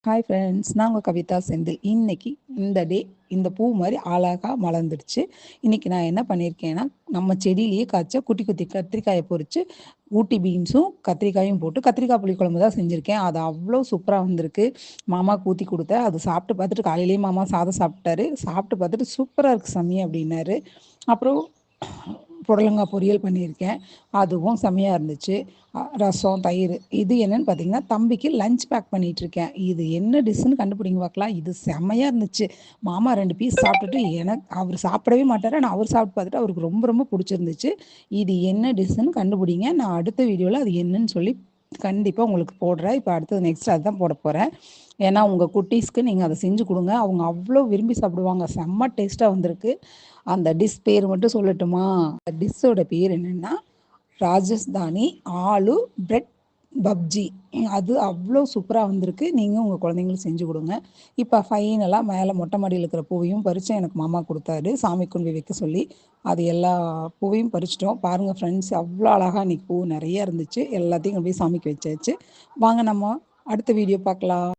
Hi friends, நான் உங்கள் கவிதா செந்தில். இன்னைக்கு இந்த பூ மாதிரி அழகாக மலர்ந்துடுச்சு. இன்னைக்கு நான் என்ன பண்ணியிருக்கேன்னா, நம்ம செடியிலேயே காய்ச்ச குட்டி குட்டி கத்திரிக்காயை பொறிச்சு ஊட்டி பீன்ஸும் கத்திரிக்காயும் போட்டு கத்திரிக்காய் புளிக்குழம்பு தான் செஞ்சுருக்கேன். அது அவ்வளோ சூப்பராக வந்திருக்கு. மாமாவுக்கு ஊற்றி கொடுத்தேன். அது சாப்பிட்டு பார்த்துட்டு காலையிலேயே மாமா சாதம் சாப்பிட்டாரு. சாப்பிட்டு பார்த்துட்டு சூப்பராக இருக்குது சாமி அப்படின்னாரு. அப்புறம் புடலங்காய் பொரியல் பண்ணியிருக்கேன். அதுவும் செம்மையாக இருந்துச்சு. ரசம், தயிர். இது என்னன்னு பார்த்தீங்கன்னா, தம்பிக்கு லஞ்ச் பேக் பண்ணிகிட்ருக்கேன். இது என்ன டிஷ்ஷுன்னு கண்டுபிடிங்க பார்க்கலாம். இது செம்மையாக இருந்துச்சு. மாமா 2 பீஸ் சாப்பிட்டுட்டு அவர் சாப்பிடவே மாட்டார். ஆனால் அவர் சாப்பிட்டு பார்த்துட்டு அவருக்கு ரொம்ப ரொம்ப பிடிச்சிருந்துச்சு. இது என்ன டிஷ்ஷுன்னு கண்டுபிடிங்க. நான் அடுத்த வீடியோவில் அது என்னன்னு சொல்லி கண்டிப்பாக உங்களுக்கு போடுறேன். இப்போ அடுத்தது நெக்ஸ்ட் அதுதான் போட போகிறேன். ஏன்னா உங்கள் குட்டீஸ்க்கு நீங்கள் அதை செஞ்சு கொடுங்க. அவங்க அவ்வளோ விரும்பி சாப்பிடுவாங்க. செம்ம டேஸ்ட்டாக வந்திருக்கு. அந்த டிஷ் பேர் மட்டும் சொல்லட்டுமா? டிஷ்ஷோட பேர் என்னென்னா ராஜஸ்தானி ஆலு பிரெட் பப்ஜி. அது அவ்வளோ சூப்பராக வந்திருக்கு. நீங்கள் உங்கள் குழந்தைங்களுக்கு செஞ்சு கொடுங்க. இப்போ ஃபைனலாக மேலே மொட்டை மாடியில் இருக்கிற பூவையும் பறித்து எனக்கு மாமா கொடுத்தாரு, சாமி கொண்டு போய் வைக்க சொல்லி. அது எல்லா பூவையும் பறிச்சிட்டோம். பாருங்கள் ஃப்ரெண்ட்ஸ், அவ்வளோ அழகாக இன்றைக்கி பூ நிறைய இருந்துச்சு. எல்லாத்தையும் கொண்டு போய் சாமிக்கு வச்சாச்சு. வாங்க நம்ம அடுத்த வீடியோ பார்க்கலாம்.